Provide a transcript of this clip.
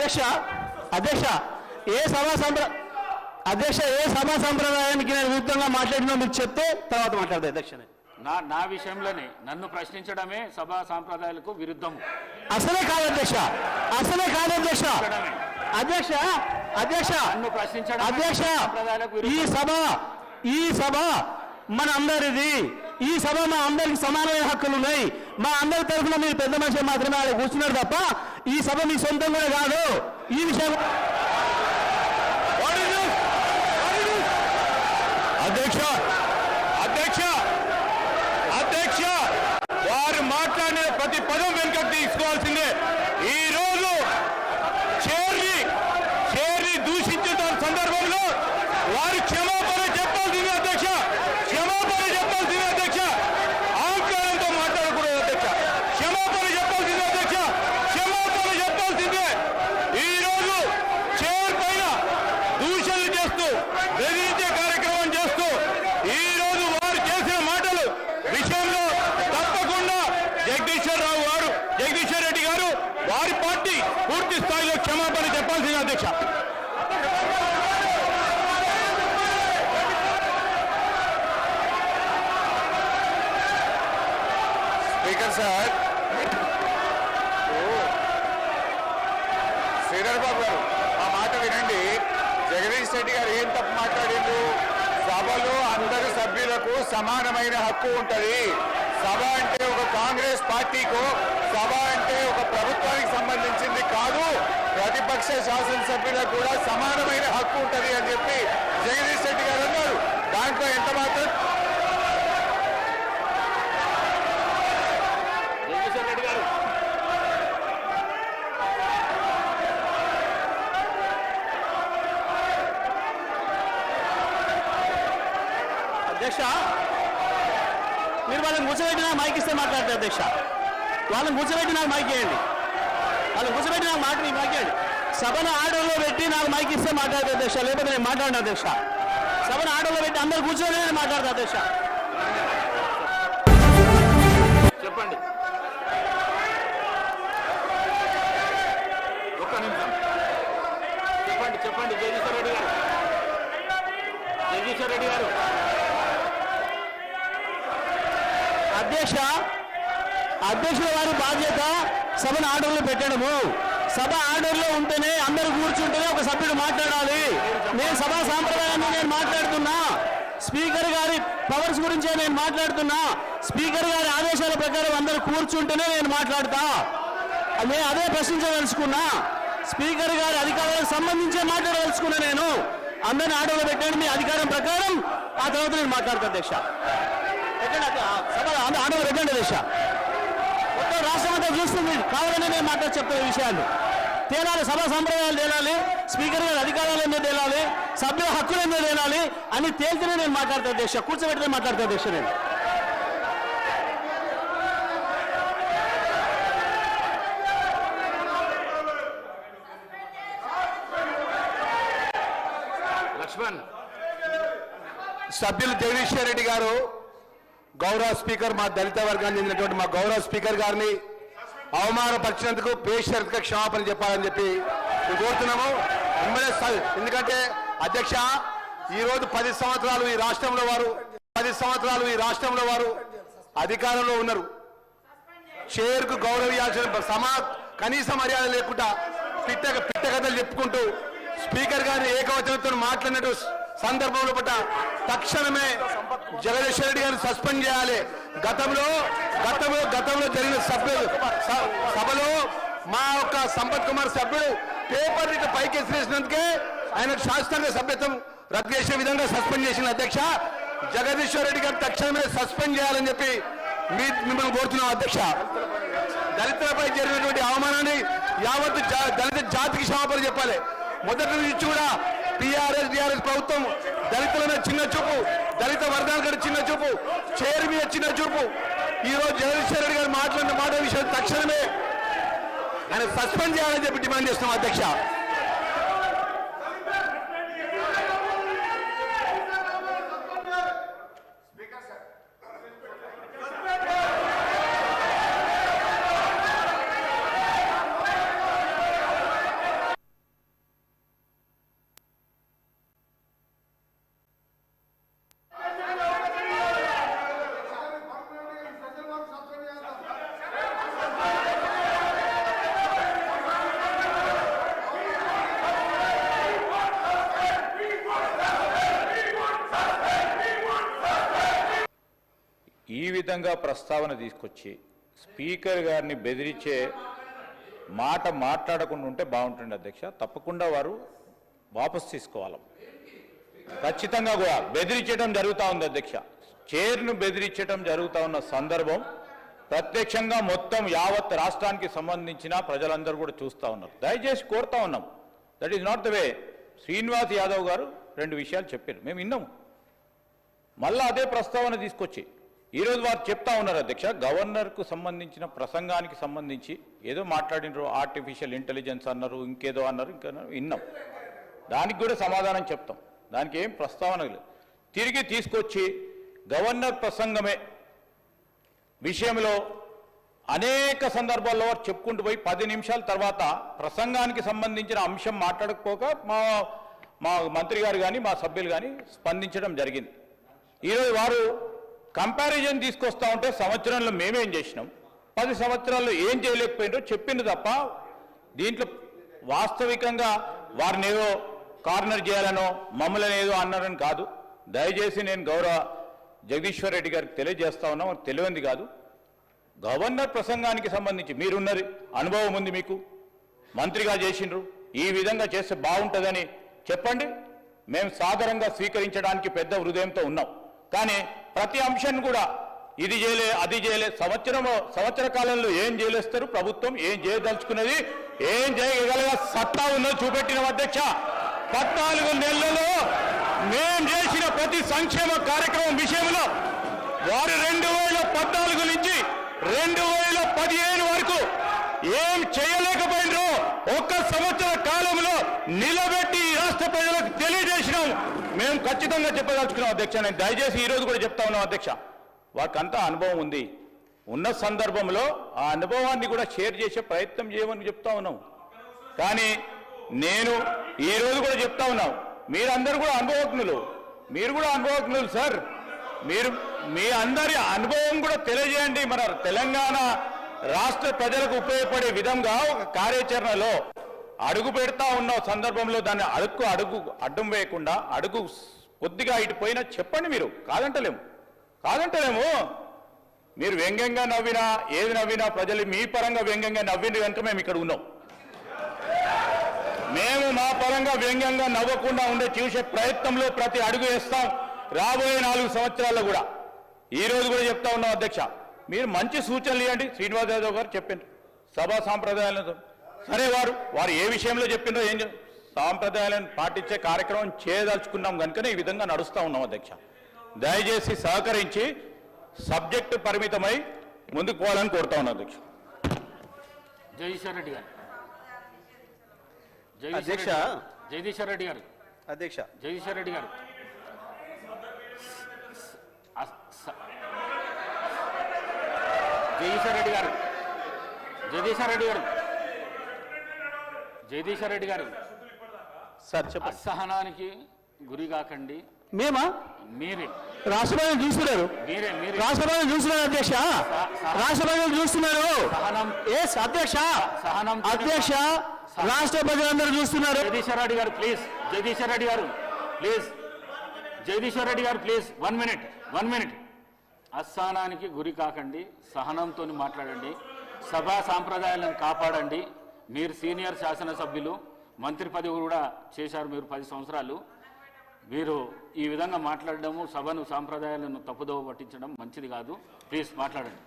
అధ్యక్ష అధ్యక్ష ఏ సభా సంప్రదాయానికి నేను విరుద్ధంగా మాట్లాడినా మీకు చెప్తే తర్వాత మాట్లాడతా అధ్యక్ష. నా విషయంలోనే నన్ను ప్రశ్నించడమే సభా సాంప్రదాయాలకు విరుద్ధము. అసలే కాదు అధ్యక్ష అధ్యక్ష అధ్యక్ష నన్ను ప్రశ్నించడం అధ్యక్ష ఈ సభ మన అందరిది. ఈ సభ మా అందరికి సమానమైన హక్కులు ఉన్నాయి. మా అందరి తరఫున మీరు పెద్ద మనిషి మాత్రమే ఆడ కూర్చున్నారు తప్ప ఈ సభ మీ సొంతం కూడా కాదు. ఈ విషయం అధ్యక్ష అధ్యక్ష అధ్యక్ష వారు మాట్లాడిన ప్రతి పదం వెనుకకు తీసుకోవాల్సిందే. ఈ రోజు చేరి దూషించిన సందర్భంలో వారు క్షమాపణ చెప్పాల్సిందే అధ్యక్ష. క్షమాపణ చెప్పాల్సిందే అధ్యక్ష. అహంకారంతో మాట్లాడకూడదు అధ్యక్ష. క్షమాపణ చెప్పాల్సిందే అధ్యక్ష. క్షమాపణ చెప్పాల్సిందే. ఈ రోజు చైర్ పైన దూషణలు చేస్తూ బెదిరించే కార్యక్రమం చేస్తూ ఈ రోజు వారు చేసిన మాటలు విషయంలో తప్పకుండా జగదీశ్వర్ రెడ్డి గారు వారి పార్టీ పూర్తి స్థాయిలో క్షమాపణ చెప్పాల్సింది అధ్యక్ష. స్పీకర్ సార్, శ్రీధర్ బాబు గారు ఆ మాట వినండి. జగదీష్ రెడ్డి గారు ఏం తప్పు మాట్లాడిండ్రు? సభలో అందరి సభ్యులకు సమానమైన హక్కు ఉంటుంది. సభ అంటే ఒక కాంగ్రెస్ పార్టీకో, సభ అంటే ఒక ప్రభుత్వానికి సంబంధించింది కాదు, ప్రతిపక్ష శాసనసభ్యులకు కూడా సమానమైన హక్కు ఉంటుంది అని చెప్పి జగదీష్ రెడ్డి గారు అన్నారు. దాంట్లో ఎంత మాత్రం జగదీశ్వర్ రెడ్డి గారు అధ్యక్ష మీరు వాళ్ళని కూర్చోబెట్టి నాకు మైక్ ఇస్తే మాట్లాడతారు అధ్యక్ష. వాళ్ళని కూర్చోబెట్టి నాకు మైక్ ఇవ్వండి. వాళ్ళని కూర్చోబెట్టి నాకు మైక్ ఇవ్వండి. సభను ఆర్డర్లో పెట్టి నాకు మైక్ ఇస్తే మాట్లాడతా అధ్యక్ష. లేకపోతే నేను మాట్లాడిన అధ్యక్ష. సభను ఆర్డర్లో పెట్టి అందరు కూర్చొని నేను మాట్లాడతా అధ్యక్ష. చెప్పండి. ఒక్క నిమిషం చెప్పండి జగదీశ్వర్ రెడ్డి గారు అధ్యక్షుల వారి బాధ్యత సభను ఆర్డర్లో పెట్టడము. సభ ఆర్డర్లో ఉంటేనే అందరూ కూర్చుంటేనే ఒక సభ్యుడు మాట్లాడాలి. నేను సభా సాంప్రదాయాన్ని నేను మాట్లాడుతున్నా. స్పీకర్ గారి పవర్స్ గురించే నేను మాట్లాడుతున్నా. స్పీకర్ గారి ఆదేశాల ప్రకారం అందరూ కూర్చుంటేనే నేను మాట్లాడతా. నేను అదే ప్రశ్నించదలుచుకున్నా. స్పీకర్ గారి అధికారాలకు సంబంధించే మాట్లాడదలుచుకున్నా. నేను అందరిని ఆర్డర్లో పెట్టాను మీ అధికారం ప్రకారం. ఆ తర్వాత నేను మాట్లాడతా అధ్యక్ష. సభ ఆర్డర్ పెట్టండి అధ్యక్ష. మొత్తం రాష్ట్రం అంతా చూస్తుంది. కావాలని నేను చెప్తున్న విషయాలు తేలాలి. సభా సంప్రదాయాలు తేలాలి. స్పీకర్ గారి అధికారాలు ఎందుకు తేలాలి, సభ్యుల హక్కులు ఎందుకు తేలాలి అని తేల్తేనే నేను మాట్లాడతా అధ్యక్ష. కూర్చోబెట్టినే మాట్లాడతా అధ్యక్ష. నేను లక్ష్మణ్ సభ్యులు జగదీశ్వర్ రెడ్డి గారు గౌరవ స్పీకర్, మా దళిత వర్గానికి చెందినటువంటి మా గౌరవ స్పీకర్ గారిని అవమానపరిచినందుకు బేషరతుగా క్షమాపణ చెప్పాలని చెప్పి మేము కోరుతున్నాము. ఎందుకంటే అధ్యక్ష ఈరోజు 10 సంవత్సరాలు ఈ రాష్ట్రంలో వారు అధికారంలో ఉన్నారు. చైర్కు గౌరవించాల్సిన కనీస మర్యాద లేకుండా పిట్ట కథలు చెప్పుకుంటూ స్పీకర్ గారిని ఏకవచనంతో మాట్లాడినట్టు సందర్భంలో పట్ల తక్షణమే జగదీశ్వర్ రెడ్డి గారిని సస్పెండ్ చేయాలి. గతంలో జరిగిన సభలో మా యొక్క సంపత్ కుమార్ సభ్యుడు పేపర్ ఇటు పైకి ఎసిరేసినందుకే ఆయనకు శాస్త్రాంగ సభ్యత్వం రద్దు చేసే విధంగా సస్పెండ్ చేసిన అధ్యక్ష. జగదీశ్వర్ రెడ్డి గారు తక్షణమే సస్పెండ్ చేయాలని చెప్పి మిమ్మల్ని కోరుతున్నాం అధ్యక్ష. దళితులపై జరిగినటువంటి అవమానాన్ని యావత్తు దళిత జాతికి క్షమాపణ చెప్పాలి. మొదటి నుంచి కూడా టీఆర్ఎస్ ప్రభుత్వం దళితుల మీద చిన్న చూపు, దళిత వర్గాల చిన్న చూపు, చైర్ మీద చిన్న చూపు. ఈ రోజు జగదీశ్వర్ రెడ్డి గారు మాట్లాడిన మాట విషయం తక్షణమే ఆయన సస్పెండ్ చేయాలని చెప్పి డిమాండ్ చేస్తున్నాం అధ్యక్ష. విధంగా ప్రస్తావన తీసుకొచ్చి స్పీకర్ గారిని బెదిరించే మాట మాట్లాడకుండా ఉంటే బాగుంటుంది అధ్యక్ష. తప్పకుండా వారు వాపసు తీసుకోవాలి. ఖచ్చితంగా కూడా బెదిరించడం జరుగుతూ ఉంది అధ్యక్ష. చైర్ను బెదిరించడం జరుగుతూ ఉన్న సందర్భం ప్రత్యక్షంగా మొత్తం యావత్ రాష్ట్రానికి సంబంధించిన ప్రజలందరూ కూడా చూస్తూ ఉన్నారు. దయచేసి కోరుతా ఉన్నాం. That is not the way. Srinivas Yadav గారు 2 విషయాలు చెప్పారు, మేము విన్నాము. మళ్ళా అదే ప్రస్తావన తీసుకొచ్చి ఈరోజు వారు చెప్తా ఉన్నారు అధ్యక్ష, గవర్నర్కు సంబంధించిన ప్రసంగానికి సంబంధించి ఏదో మాట్లాడినారు, ఆర్టిఫిషియల్ ఇంటెలిజెన్స్ అన్నారు, ఇంకేదో అన్నారు, ఇంకా విన్నాం. దానికి కూడా సమాధానం చెప్తాం. దానికి ఏం ప్రస్తావన లేదు. తిరిగి తీసుకొచ్చి గవర్నర్ ప్రసంగమే విషయంలో అనేక సందర్భాల్లో చెప్పుకుంటూ పోయి 10 నిమిషాల తర్వాత ప్రసంగానికి సంబంధించిన అంశం మాట్లాడకపోక మా మంత్రి గారు కానీ మా సభ్యులు కానీ స్పందించడం జరిగింది. ఈరోజు వారు కంపారిజన్ తీసుకొస్తా ఉంటే సంవత్సరంలో మేమేం చేసినాం, 10 సంవత్సరాల్లో ఏం చేయలేకపోయినారో చెప్పింది తప్ప దీంట్లో వాస్తవికంగా వారిని ఏదో కార్నర్ చేయాలనో మమ్మల్ని ఏదో అన్నారని కాదు. దయచేసి నేను గౌరవ జగదీశ్వర్ రెడ్డి గారికి తెలియజేస్తా ఉన్నా, తెలియంది కాదు. గవర్నర్ ప్రసంగానికి సంబంధించి మీరున్నది అనుభవం ఉంది, మీకు మంత్రిగా చేసిండ్రు, ఈ విధంగా చేస్తే బాగుంటుందని చెప్పండి. మేము సాధారణంగా స్వీకరించడానికి పెద్ద హృదయంతో ఉన్నాం. కానీ ప్రతి అంశాన్ని కూడా ఇది చేయలే అది చేయలే, సంవత్సర కాలంలో ఏం చేయలేస్తారు, ప్రభుత్వం ఏం చేయదలుచుకున్నది, ఏం చేయగల సత్తా ఉన్నది చూపెట్టిన అధ్యక్ష. 14 నెలలలో మేం చేసిన ప్రతి సంక్షేమ కార్యక్రమం విషయంలో వారు 2014 నుంచి 2015 వరకు ఏం చేయలేకపోయినో 1 సంవత్సర కాలంలో నిలబెట్టి రాష్ట్ర ప్రజలకు తెలియజేసినాం. మేము ఖచ్చితంగా చెప్పదలుచుకున్నాం అధ్యక్ష. నేను దయచేసి ఈరోజు కూడా చెప్తా ఉన్నాం అధ్యక్ష, వారికంతా అనుభవం ఉంది. ఉన్న సందర్భంలో ఆ అనుభవాన్ని కూడా షేర్ చేసే ప్రయత్నం చేయమని చెప్తా ఉన్నాం. కానీ నేను ఈరోజు కూడా చెప్తా ఉన్నాం, మీరందరూ కూడా అనుభవజ్ఞులు, మీరు కూడా అనుభవజ్ఞులు సార్. మీరు మీ అందరి అనుభవం కూడా తెలియజేయండి. మన తెలంగాణ రాష్ట్ర ప్రజలకు ఉపయోగపడే విధంగా ఒక కార్యాచరణలో అడుగు పెడతా ఉన్న సందర్భంలో దాన్ని అడుగు అడ్డం వేయకుండా అడుగు కొద్దిగా ఇటు పోయినా చెప్పండి. మీరు కాదంటలేము. మీరు వ్యంగ్యంగా నవ్వినా ఏది నవ్వినా ప్రజలు మీ పరంగా వ్యంగ్యంగా నవ్వింది కనుక మేము ఇక్కడ ఉన్నాం. మేము మా పరంగా వ్యంగ్యంగా నవ్వకుండా ఉండే చూసే ప్రయత్నంలో ప్రతి అడుగు వేస్తాం. రాబోయే 4 సంవత్సరాల్లో కూడా ఈ రోజు కూడా చెప్తా ఉన్నాం అధ్యక్ష, మీరు మంచి సూచనలు ఇవ్వండి. శ్రీనివాస్ యాదవ్ గారు చెప్పిండ్రు సభా సాంప్రదాయాలను, సరే వారు ఏ విషయంలో చెప్పిండ్రో ఏం సాంప్రదాయాలను పాటించే కార్యక్రమం చేయదలుచుకున్నాం కనుకనే ఈ విధంగా నడుస్తూ ఉన్నాం అధ్యక్ష. దయచేసి సహకరించి సబ్జెక్టు పరిమితమై ముందుకు పోవాలని కోరుతా ఉన్నాం అధ్యక్ష. జగదీశ్వర్ రెడ్డి గారు అధ్యక్ష. జగదీశ్వర్ రెడ్డి గారు అధ్యక్ష. జగదీశ్వర్ రెడ్డి గారు జగదీశ్వర్ రెడ్డి గారు జగదీశ్వర్ రెడ్డి గారు సార్ చెప్పండి. అసహనానికి గురి కాకండి. మేమా? మీరే రాష్ట్రపతిని చూస్తున్నారు. రాష్ట్రపతిని చూస్తున్నారు అధ్యక్ష. రాష్ట్రపతిని చూస్తున్నారు. అధ్యక్ష రాష్ట్ర ప్రజలందరూ చూస్తున్నారు. జగదీశ్వర్ రెడ్డి గారు ప్లీజ్. జగదీశ్వర్ రెడ్డి గారు ప్లీజ్ 1 మినిట్. అసహనానికి గురి కాకండి, సహనంతో మాట్లాడండి, సభా సాంప్రదాయాలను కాపాడండి. మీరు సీనియర్ శాసనసభ్యులు, మంత్రి పదవి కూడా చేశారు మీరు 10 సంవత్సరాలు. మీరు ఈ విధంగా మాట్లాడడము, సభను సాంప్రదాయాలను తప్పుదోవ పట్టించడం మంచిది కాదు. ప్లీజ్ మాట్లాడండి.